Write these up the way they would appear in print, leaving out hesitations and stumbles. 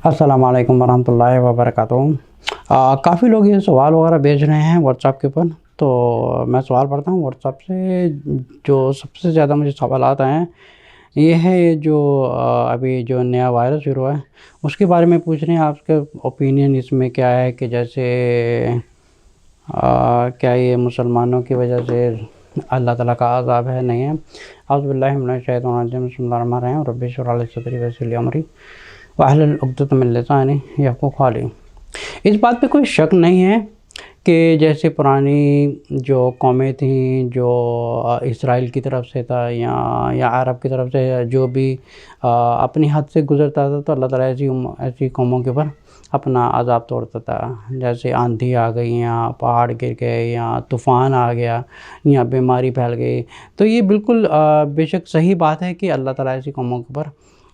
अस्सलाम वालेकुम वरहमतुल्लाहि वबरकातुहू। काफ़ी लोग ये सवाल वगैरह भेज रहे हैं व्हाट्सएप के ऊपर, तो मैं सवाल पढ़ता हूँ व्हाट्सएप से। जो सबसे ज़्यादा मुझे सवाल आते हैं ये है, ये जो अभी जो नया वायरस शुरू हुआ है उसके बारे में पूछ रहे हैं। आपके ओपिनियन इसमें क्या है कि जैसे क्या ये मुसलमानों की वजह से अल्लाह ताला का अज़ाब है, नहीं है? औज़ु बिल्लाहि मिनश शैतानिर रजीम, बिस्मिल्लाहिर रहमानिर रहीम, रब्बि इश्रह ली सदरी वयस्सिर ली अमरी वाहलुल उक़दतम मिन लिसानी यफ़क़हू क़ौली। इस बात पे कोई शक नहीं है कि जैसे पुरानी जो कौमें थीं, जो इसराइल की तरफ से था या अरब की तरफ से जो भी अपनी हद से गुज़रता था, तो अल्लाह ताला ऐसी कौमों के ऊपर अपना अज़ाब तोड़ता था। जैसे आंधी आ गई या पहाड़ गिर गए या तूफ़ान आ गया या बीमारी फैल गई, तो ये बिल्कुल बेशक सही बात है कि अल्लाह ताला ऐसी कौमों के ऊपर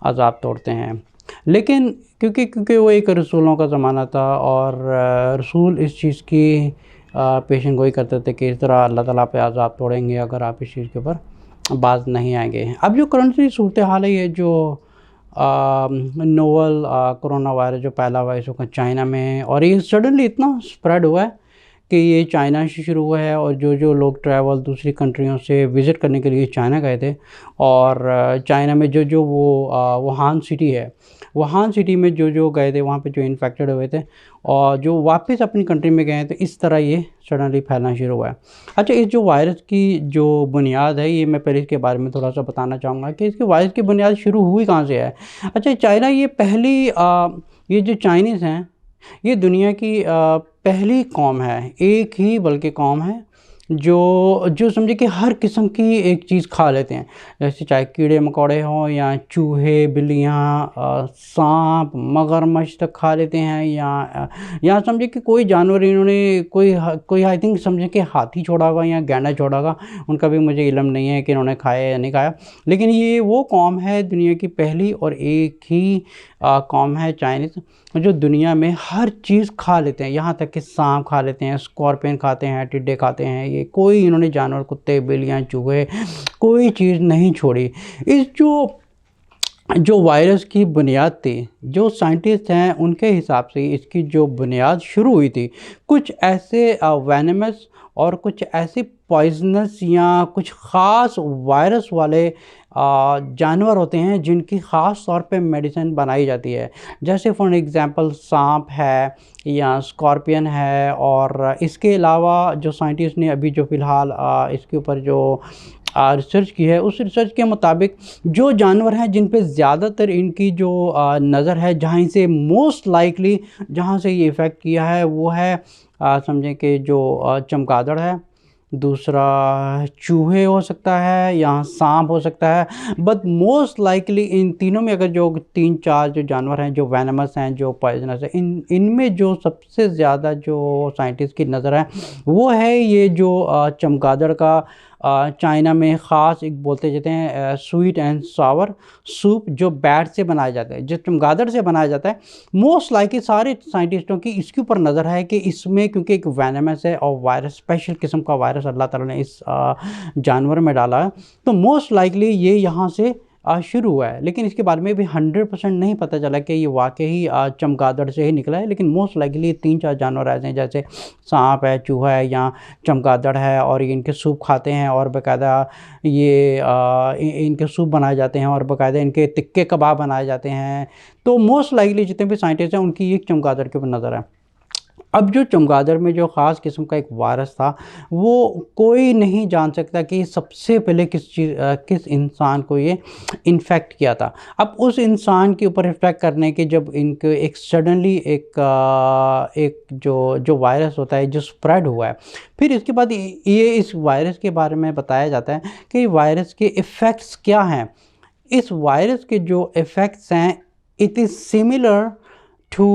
अज़ाब तोड़ते हैं। लेकिन क्योंकि वो एक रसूलों का ज़माना था और रसूल इस चीज़ की पेशन गोई करते थे कि इस तरह अल्लाह ताला पे अज़ाब तोड़ेंगे अगर आप इस चीज़ के ऊपर बाज़ नहीं आएँगे। अब जो करंटली सूरत हाल है, ये जो नोवल कोरोना वायरस जो पहला वायरस हुआ चाइना में, और ये सडनली इतना स्प्रेड हुआ है कि ये चाइना से शुरू हुआ है। और जो लोग ट्रैवल दूसरी कंट्रियों से विज़िट करने के लिए चाइना गए थे, और चाइना में जो वो वुहान सिटी है, वुहान सिटी में जो गए थे वहाँ पे जो इन्फेक्टेड हुए थे और जो वापस अपनी कंट्री में गए हैं, तो इस तरह ये सडनली फैलना शुरू हुआ है। अच्छा, इस जो वायरस की जो बुनियाद है, ये मैं पहले इसके बारे में थोड़ा सा बताना चाहूँगा कि इसके वायरस की बुनियाद शुरू हुई कहाँ से है। अच्छा, चाइना ये पहली ये जो चाइनीज़ हैं, ये दुनिया की पहली कौम है, एक ही बल्कि कौम है जो समझे कि हर किस्म की एक चीज़ खा लेते हैं। जैसे चाहे कीड़े मकोड़े हों या चूहे, बिल्लियाँ, साँप, मगरमच्छ तक खा लेते हैं, या समझे कि कोई जानवर इन्होंने कोई आई थिंक समझे कि हाथी छोड़ा होगा या गैंडा छोड़ा होगा, उनका भी मुझे इल्म नहीं है कि इन्होंने खाया या नहीं खाया। लेकिन ये वो कौम है दुनिया की पहली और एक ही कौम है चाइनीज़, जो दुनिया में हर चीज़ खा लेते हैं, यहाँ तक कि सांप खा लेते हैं, स्कॉर्पियन खाते हैं, टिड्डे खाते हैं। ये कोई इन्होंने जानवर, कुत्ते, बिल्लियाँ, चूहे, कोई चीज़ नहीं छोड़ी। इस जो वायरस की बुनियाद थी, जो साइंटिस्ट हैं उनके हिसाब से इसकी जो बुनियाद शुरू हुई थी, कुछ ऐसे वेनेमस और कुछ ऐसे पॉइजनस या कुछ ख़ास वायरस वाले जानवर होते हैं जिनकी ख़ास तौर पे मेडिसिन बनाई जाती है। जैसे फॉर एग्ज़ाम्पल सांप है या स्कॉर्पियन है। और इसके अलावा जो साइंटिस्ट ने अभी जो फ़िलहाल इसके ऊपर जो रिसर्च की है, उस रिसर्च के मुताबिक जो जानवर हैं जिन पे ज़्यादातर इनकी जो नज़र है, जहाँ से मोस्ट लाइकली जहाँ से ये इफ़ेक्ट किया है, वो है समझें कि जो चमगादड़ है, दूसरा चूहे हो सकता है या सांप हो सकता है। बट मोस्ट लाइकली इन तीनों में अगर जो 3-4 जो जानवर हैं जो वेनमस हैं, जो पॉइजनस है, इनमें जो सबसे ज़्यादा जो साइंटिस्ट की नज़र है वो है ये जो चमगादड़ का चाइना में ख़ास एक बोलते जाते हैं स्वीट एंड सावर सूप, जो बैट से बनाया जाता है, जो चमगादड़ से बनाया जाता है। मोस्ट लाइकली सारे साइंटिस्टों की इसके ऊपर नज़र है कि इसमें क्योंकि एक वेनमस है और वायरस, स्पेशल किस्म का वायरस अल्लाह ताला ने इस जानवर में डाला है, तो मोस्ट लाइकली ये यहाँ से शुरू हुआ है। लेकिन इसके बारे में भी 100% नहीं पता चला कि ये वाकई चमगादड़ से ही निकला है। लेकिन मोस्ट लाइकली 3-4 जानवर ऐसे हैं, जैसे सांप है, चूहा है या चमगादड़ है, और ये इनके सूप खाते हैं और बाकायदा ये इनके सूप बनाए जाते हैं और बाकायदा इनके टिक्के कबाब बनाए जाते हैं। तो मोस्ट लाइकली जितने भी साइंटिस्ट हैं उनकी एक चमगादड़ के ऊपर नज़र है। अब जो चमगादड़ में जो ख़ास किस्म का एक वायरस था, वो कोई नहीं जान सकता कि सबसे पहले किस इंसान को ये इन्फेक्ट किया था। अब उस इंसान के ऊपर इफ़ेक्ट करने के जब इनके एक सडनली एक जो वायरस होता है जो स्प्रेड हुआ है, फिर इसके बाद ये इस वायरस के बारे में बताया जाता है कि वायरस के इफ़ेक्ट्स क्या हैं। इस वायरस के जो इफ़ेक्ट्स हैं, इट इज़ सिमिलर टू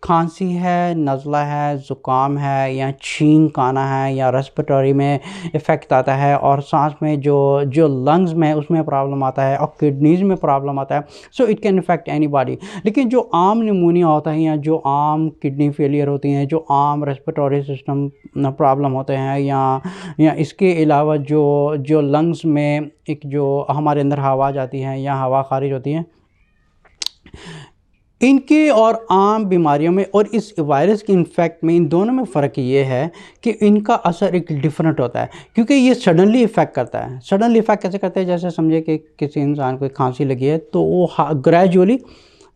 खांसी है, नज़ला है, ज़ुकाम है या छींक आना है या रेस्पिरेटरी में इफ़ेक्ट आता है, और सांस में जो लंग्स में उसमें प्रॉब्लम आता है और किडनीज़ में प्रॉब्लम आता है। So it can effect anybody. लेकिन जो आम निमोनिया होता है या जो आम किडनी फेलियर होती हैं, जो आम रेस्पिरेटरी सिस्टम प्रॉब्लम होते हैं, या इसके अलावा जो लंग्स में एक जो हमारे अंदर हवा जाती है या हवा खारिज होती है, इनके और आम बीमारियों में और इस वायरस के इन्फेक्ट में, इन दोनों में फ़र्क ये है कि इनका असर एक डिफरेंट होता है, क्योंकि ये सडनली इफ़ेक्ट करता है। सडनली इफ़ेक्ट कैसे करता है? जैसे समझिए कि किसी इंसान को खांसी लगी है, तो वो ग्रेजुअली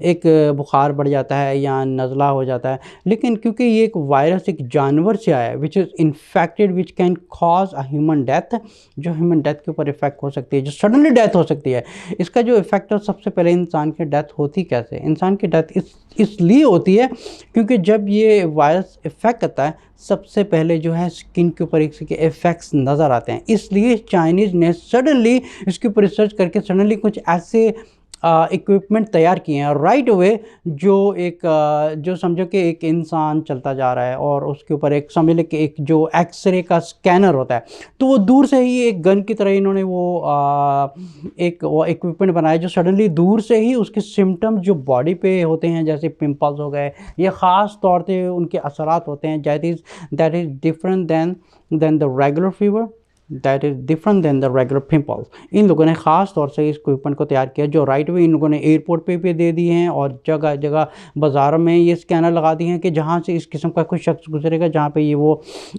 एक बुखार बढ़ जाता है या नज़ला हो जाता है। लेकिन क्योंकि ये एक वायरस एक जानवर से आया है which is infected, which can cause a human death, जो ह्यूमन डेथ के ऊपर इफेक्ट हो सकती है, जो सडनली डेथ हो सकती है। इसका जो इफेक्ट है, सबसे पहले इंसान की डेथ होती कैसे? इंसान की डेथ इसलिए होती है क्योंकि जब ये वायरस इफेक्ट करता है, सबसे पहले जो है स्किन के ऊपर इसके इफ़ेक्ट्स नज़र आते हैं। इसलिए चाइनीज़ ने सडनली इसके ऊपर रिसर्च करके सडनली कुछ ऐसे इक्विपमेंट तैयार किए हैं राइट अवे, जो एक जो समझो कि एक इंसान चलता जा रहा है और उसके ऊपर एक समझ लें कि एक जो एक्सरे का स्कैनर होता है, तो वो दूर से ही एक गन की तरह इन्होंने एक वो इक्विपमेंट बनाया जो सडनली दूर से ही उसके सिम्टम्स जो बॉडी पे होते हैं, जैसे पिंपल्स हो गए, ये ख़ास तौर पे उनके असरात होते हैं, that is different than the regular fever, that is different than the regular pimples. इन लोगों ने ख़ास तौर से इस इक्विपमेंट को तैयार किया जो राइट वे इन लोगों ने एयरपोर्ट पे भी दे दिए हैं और जगह जगह बाज़ारों में ये स्कैनर लगा दिए हैं कि जहाँ से इस किस्म का कोई शख्स गुजरेगा, जहाँ पे ये वो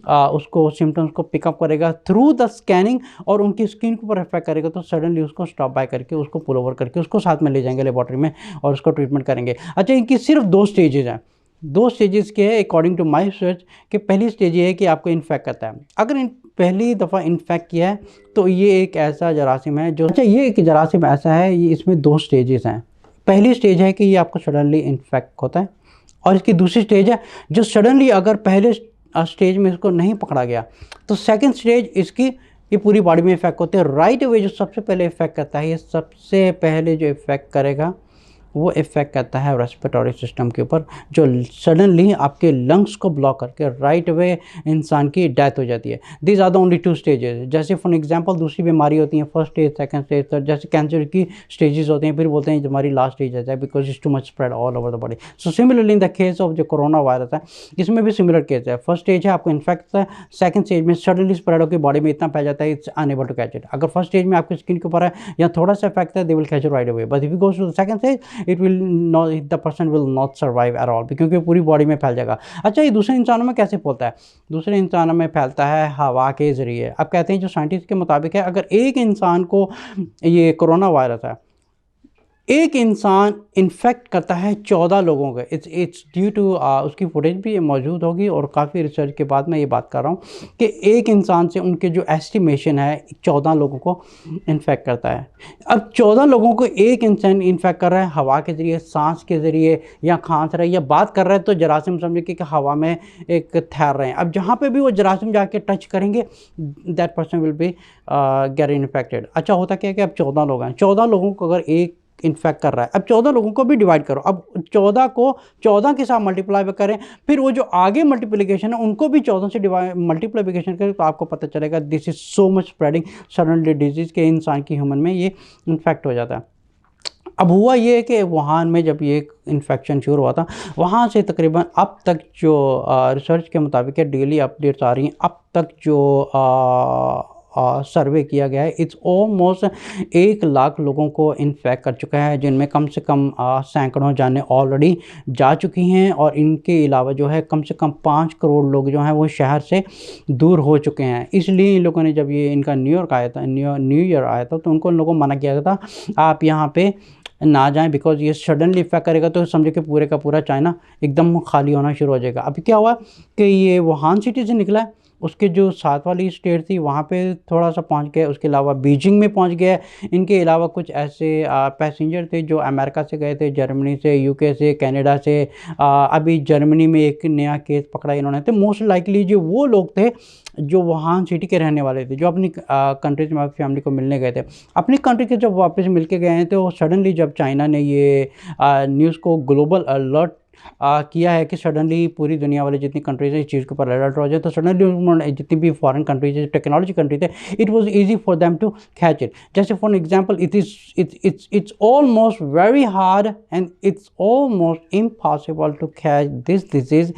उसको सिम्टम्स को पिकअप करेगा थ्रू द स्कैनिंग और उनकी स्किन के ऊपर इफेक्ट करेगा, तो सडनली उसको स्टॉप बाय करके उसको पुल ओवर करके उसको साथ में ले जाएंगे लेबॉर्ट्री में और उसको ट्रीटमेंट करेंगे। अच्छा, इनकी सिर्फ 2 स्टेजेज़ हैं। 2 स्टेजेस के हैं अकॉर्डिंग टू माय रिसर्च, कि पहली स्टेज ये है कि आपको इन्फेक्ट करता है। अगर इन पहली दफ़ा इन्फेक्ट किया है तो ये एक ऐसा जरासीम है जो, अच्छा ये एक जरासीम ऐसा है, ये इसमें 2 स्टेजेस हैं। पहली स्टेज है कि ये आपको सडनली इन्फेक्ट होता है और इसकी दूसरी स्टेज है जो सडनली अगर पहले स्टेज में इसको नहीं पकड़ा गया तो सेकेंड स्टेज इसकी ये पूरी बॉडी में इफेक्ट होते हैं। राइट अवे जो सबसे पहले इफेक्ट करता है, ये सबसे पहले जो इफेक्ट करेगा वो इफ़ेक्ट करता है रेस्पिरेटरी सिस्टम के ऊपर, जो सडनली आपके लंग्स को ब्लॉक करके राइट अवे इंसान की डेथ हो जाती है। These are the only 2 stages. जैसे फॉर एग्जांपल दूसरी बीमारी होती है first stage, second stage, third, जैसे कैंसर की स्टेजेस होते हैं, फिर बोलते हैं हमारी लास्ट स्टेज है because it's too much spread all over the body. So similarly in the case of जो कोरोना वायरस है, इसमें भी सिमिलर केस है। फर्स्ट स्टेज है आपको इन्फेक्ट है, सेकंड स्टेज में सडनली स्प्रेड होकर बॉडी में इतना फैल जाता है it's unable to catch it. अगर फर्स्ट स्टेज में आपकी स्किन के ऊपर है या थोड़ा सा इफेक्ट है, they will catch it right away, but if you goes to the second stage it will not, the person will not survive at all, क्योंकि पूरी बॉडी में फैल जाएगा। अच्छा, ये दूसरे इंसानों में कैसे फैलता है? दूसरे इंसानों में फैलता है हवा के ज़रिए। अब कहते हैं जो साइंटिस्ट के मुताबिक है, अगर एक इंसान को ये कोरोना वायरस है, एक इंसान इन्फेक्ट करता है 14 लोगों को, इट्स ड्यू टू उसकी फुटेज भी मौजूद होगी और काफ़ी रिसर्च के बाद मैं ये बात कर रहा हूँ कि एक इंसान से उनके जो एस्टिमेशन है 14 लोगों को इन्फेक्ट करता है। अब 14 लोगों को एक इंसान इन्फेक्ट कर रहा है हवा के ज़रिए, सांस के ज़रिए, या खांस रहा है या बात कर रहा है, तो जरासीम समझे कि हवा में एक ठहर रहे हैं। अब जहाँ पर भी वो जरासीम जाके टच करेंगे that person will be get infected. अच्छा, होता क्या है कि अब 14 लोग हैं, 14 लोगों को अगर एक इन्फेक्ट कर रहा है, अब 14 लोगों को भी डिवाइड करो, अब 14 को 14 के साथ मल्टीप्लाई करें, फिर वो जो आगे मल्टीप्लिकेशन है उनको भी 14 से डिवाइड मल्टीप्लिकेशन करें, तो आपको पता चलेगा this is so much spreading suddenly disease के इंसान की ह्यूमन में ये इन्फेक्ट हो जाता है। अब हुआ ये कि वुहान में जब ये इन्फेक्शन शुरू हुआ था, वहाँ से तकरीबन अब तक जो रिसर्च के मुताबिक है, डेली अपडेट्स आ रही हैं, अब तक जो सर्वे किया गया है, इट्स ऑलमोस्ट 1 लाख लोगों को इन्फेक्ट कर चुका है, जिनमें कम से कम सैकड़ों जानें ऑलरेडी जा चुकी हैं और इनके अलावा जो है कम से कम 5 करोड़ लोग जो हैं वो शहर से दूर हो चुके हैं। इसलिए इन लोगों ने जब ये इनका न्यू ईयर आया था तो उनको इन लोगों को मना किया था आप यहाँ पे ना जाएं, बिकॉज ये सडनली इफेक्ट करेगा तो समझो कि पूरे का पूरा चाइना एकदम खाली होना शुरू हो जाएगा। अभी क्या हुआ कि ये वुहान सिटी से निकला है, उसके जो साथ वाली स्टेट थी वहाँ पे थोड़ा सा पहुँच गया, उसके अलावा बीजिंग में पहुँच गया। इनके अलावा कुछ ऐसे पैसेंजर थे जो अमेरिका से गए थे, जर्मनी से, यूके से, कनाडा से। अभी जर्मनी में एक नया केस पकड़ा इन्होंने, तो मोस्ट लाइकली जो वो लोग थे जो वुहान सिटी के रहने वाले थे, जो अपनी कंट्रीज में फैमिली को मिलने गए थे, अपनी कंट्री के जब वापस मिल के गए हैं, तो सडनली जब चाइना ने ये न्यूज़ को ग्लोबल अलर्ट किया है कि सडनली पूरी दुनिया वाले जितनी कंट्रीज है इस चीज़ के ऊपर अलर्ट हो जाए, तो सडनली जितनी भी फॉरेन कंट्रीज टेक्नोलॉजी कंट्री थे, it was easy for them to catch it. जैसे for example it's almost very hard and it's almost impossible to catch this disease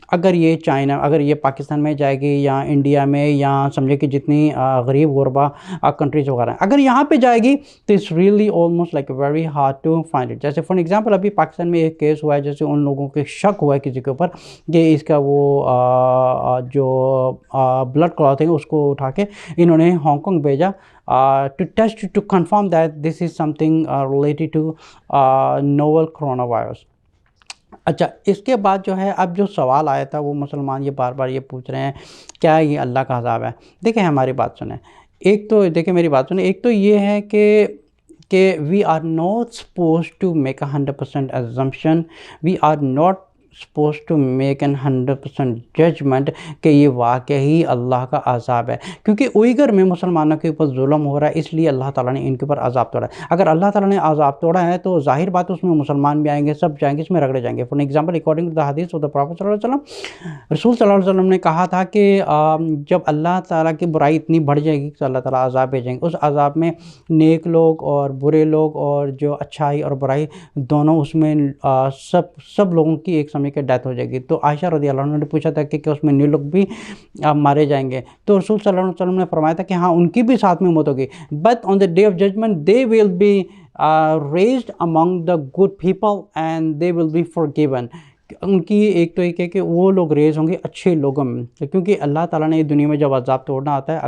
अगर ये चाइना, अगर ये पाकिस्तान में जाएगी या इंडिया में या समझे कि जितनी गरीब गुरबा कंट्रीज़ वगैरह हैं, अगर यहाँ पे जाएगी तो it's really almost like very hard to find it. जैसे फॉर एग्जांपल अभी पाकिस्तान में एक केस हुआ है, जैसे उन लोगों के शक हुआ है किसी के ऊपर कि इसका वो जो ब्लड क्लॉट है उसको उठा के इन्होंने हांगकांग भेजा to test to confirm that this is something related to novel corona virus. अच्छा, इसके बाद जो है अब जो सवाल आया था वो मुसलमान ये बार बार ये पूछ रहे हैं क्या ये अल्लाह का अज़ाब है। देखिए हमारी बात सुने, एक तो देखिए मेरी बात सुने, एक तो ये है कि we are not suppose to make 100% assumption, we are not suppose to make an 100% judgement कि ये वाकई अल्लाह का अज़ाब है, क्योंकि उइगर में मुसलमानों के ऊपर जुल्म हो रहा है, इसलिए अल्लाह ताला ने इनके ऊपर अज़ाब तोड़ा है। अगर अल्लाह ताला ने अज़ाब तोड़ा है तो ज़ाहिर बात है उसमें मुसलमान भी आएंगे, सब जाएंगे, इसमें रगड़े जाएंगे। For example according to the hadith of the prophet सल्लल्लाहु अलैहि वसल्लम, रसूल सल्लल्लाहु अलैहि वसल्लम ने कहा था कि जब अल्लाह ताला की बुराई इतनी बढ़ जाएगी तो अल्लाह ताला अज़ाब भेजेंगे, उस अज़ाब में नेक लोग और बुरे लोग और जो अच्छाई और बुराई दोनों उसमें सब लोगों की एक समय के डेथ हो जाएगी। तो आयशा रज़ी अल्लाह अन्हा ने पूछा था कि उसमें न्यू लोग भी मारे जाएंगे, तो रसूल सल्लल्लाहु अलैहि वसल्लम ने फरमाया था कि हाँ उनकी भी साथ में मौत होगी, but on the day of judgement they will be raised among the good people and they will be forgiven. उनकी एक तो एक है कि वो लोग रेज होंगे अच्छे लोगों में, क्योंकि अल्लाह ताला ने दुनिया में जब अज़ाब तोड़ना आता है,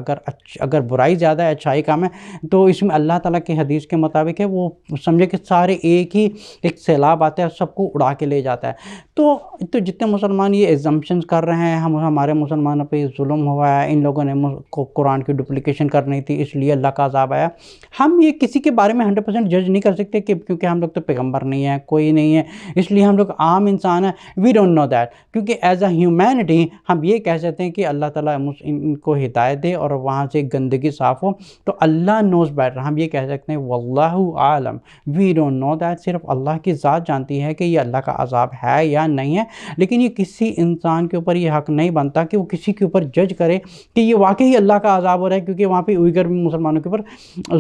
अगर बुराई ज़्यादा है अच्छाई कम है, तो इसमें अल्लाह ताला की हदीस के मुताबिक है वो समझे कि सारे एक सैलाब आता है सबको उड़ा के ले जाता है। तो जितने मुसलमान ये एजम्पशंस कर रहे हैं हमारे मुसलमानों पे जुल्म हुआ है, इन लोगों ने कुरान की डुप्लिकेशन करनी थी इसलिए अल्लाह का अज़ाब आया, हम ये किसी के बारे में 100% जज नहीं कर सकते कि क्योंकि हम लोग तो पैगम्बर नहीं है, कोई नहीं है, इसलिए हम लोग आम इंसान है, वी डोंट नो दैट। क्योंकि एज अ ह्यूमैनिटी हम ये कह सकते हैं कि अल्लाह ताला इनको हिदायत दे और वहाँ से गंदगी साफ़ हो, तो अल्लाह नोज़ बेटर, हम ये कह सकते हैं वल्लाहु आलम, वी डोंट नो दैट। सिर्फ अल्लाह की ज़ात जानती है कि ये अल्लाह का अज़ाब है या नहीं है, लेकिन ये किसी इंसान के ऊपर ये हक़ नहीं बनता कि वो किसी के ऊपर जज करे कि ये वाकई अल्लाह का अज़ाब हो रहा है, क्योंकि वहाँ पे उइगर मुसलमानों के ऊपर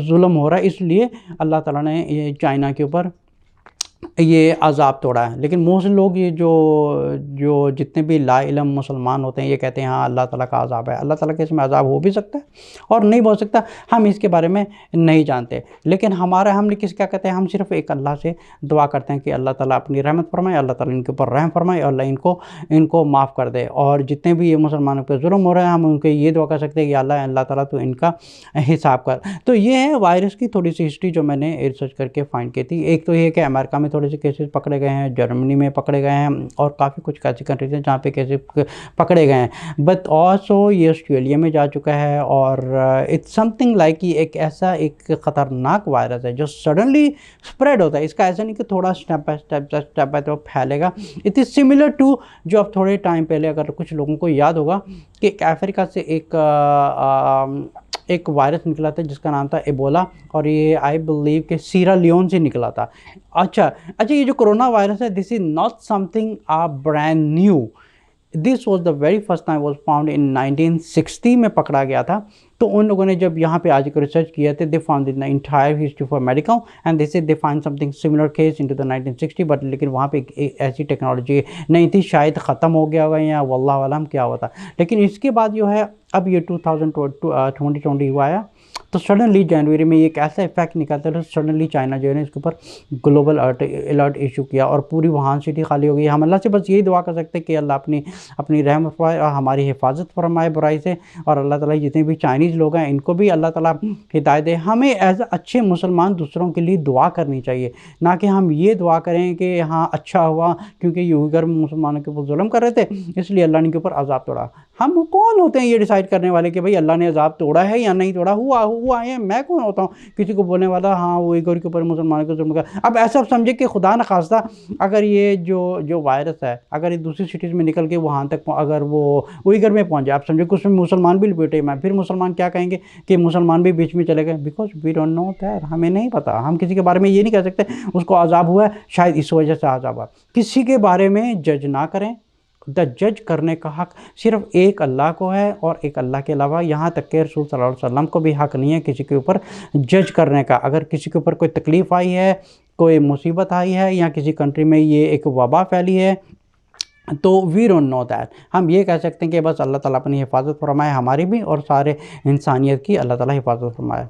जुल्म हो रहा है, इसलिए अल्लाह ताला ने ये चाइना के ऊपर ये अज़ाब तोड़ा है। लेकिन मोस्ट लोग ये जो जितने भी ला इल्म मुसलमान होते हैं ये कहते हैं हाँ अल्लाह ताला का अज़ाब है। अल्लाह ताला के इसमें अज़ाब हो भी सकता है और नहीं हो सकता, हम इसके बारे में नहीं जानते। लेकिन हम क्या कहते हैं, हम सिर्फ एक अल्लाह से दुआ करते हैं कि अल्लाह ताला अपनी रहमत फरमाए, अल्लाह ताला इनके ऊपर रहम फरमाए और अल्लाह इनको माफ़ कर दे। और जितने भी ये मुसलमानों पर जुल्म हो रहे हैं हम उनके ये दुआ कर सकते हैं कि अल्लाह ताला तो इनका हिसाब कर। तो ये है वायरस की थोड़ी सी हिस्ट्री जो मैंने रिसर्च करके फाइंड की थी। एक तो ये कि अमेरिका में थोड़े से केसेस पकड़े गए हैं, जर्मनी में पकड़े गए हैं और काफ़ी कुछ ऐसी कंट्रीज हैं जहाँ पे केसेस पकड़े गए हैं, बट ऑल्सो ये ऑस्ट्रेलिया में जा चुका है। और इट्स समथिंग लाइक कि एक ख़तरनाक वायरस है जो सडनली स्प्रेड होता है। इसका ऐसा नहीं कि थोड़ा स्टेप बाय स्टेप फैलेगा। इट इज़ सिमिलर टू जो अब थोड़े टाइम पहले अगर कुछ लोगों को याद होगा कि अफ्रीका से एक वायरस निकला था जिसका नाम था एबोला, और ये आई बिलीव कि सीरा लियोन से निकला था। अच्छा, ये जो कोरोना वायरस है this is not something brand new, this was the very first time was found in 1960 में पकड़ा गया था। तो उन लोगों ने जब यहाँ पे आज रिसर्च किया थे they found in the entire history for medical and they find something similar case into the 1960, but लेकिन वहाँ पे एक ऐसी टेक्नोलॉजी नहीं थी, शायद ख़त्म हो गया होगा या वल्लाह आलम क्या हुआ था। लेकिन इसके बाद जो है अब ये 2020 हुआ है, तो सडनली जनवरी में एक ऐसा इफेक्ट निकलता है, सडनली चाइना जो है ना इसके ऊपर ग्लोबल अलर्ट इशू किया और पूरी वुहान सिटी खाली हो गई। हम अल्लाह से बस यही दुआ कर सकते हैं कि अल्लाह अपनी रहमत फरमाए और हमारी हिफाजत फरमाए बुराई से, और अल्लाह ताला जितने भी चाइनीज़ लोग हैं इनको भी अल्लाह ताला हिदायत दे। हमें एज अच्छे मुसलमान दूसरों के लिए दुआ करनी चाहिए, ना कि हम ये दुआ करें कि हाँ अच्छा हुआ क्योंकि यूगर मुसलमानों के ऊपर जुल्म कर रहे थे इसलिए अल्लाह ने के ऊपर अजाब तोड़ा। हम कौन होते हैं ये डिसाइड करने वाले कि भाई अल्लाह ने अजाब तोड़ा है या नहीं तोड़ा, हुआ है। मैं कौन होता हूँ किसी को बोलने वाला हाँ वो उइगर के ऊपर मुसलमानों के जुल्म कर। अब ऐसा समझे कि खुदा न खास्ता अगर ये जो वायरस है अगर ये दूसरी सिटीज़ में निकल के वहाँ तक अगर वो उइगर में पहुँच जाए, आप समझे कि उसमें मुसलमान भी लपेटे में, फिर मुसलमान क्या कहेंगे कि मुसलमान भी बीच में चले गए, because we don't know that, हमें नहीं पता। हम किसी के बारे में ये नहीं कह सकते उसको अजाब हुआ है शायद इस वजह से अजाब हुआ। किसी के बारे में जज ना करें, द जज करने का हक़ सिर्फ एक अल्लाह को है और एक अल्लाह के अलावा यहाँ तक के रसूल सल्लल्लाहु अलैहि वसल्लम को भी हक़ नहीं है किसी के ऊपर जज करने का। अगर किसी के ऊपर कोई तकलीफ़ आई है, कोई मुसीबत आई है या किसी कंट्री में ये एक वबा फैली है तो वी डोंट नो दैट। हम ये कह सकते हैं कि बस अल्लाह ताला अपनी हिफ़ाज़त फ़रमाए हमारी भी और सारे इंसानियत की अल्लाह ताला हिफ़ाज़त फ़रमाए।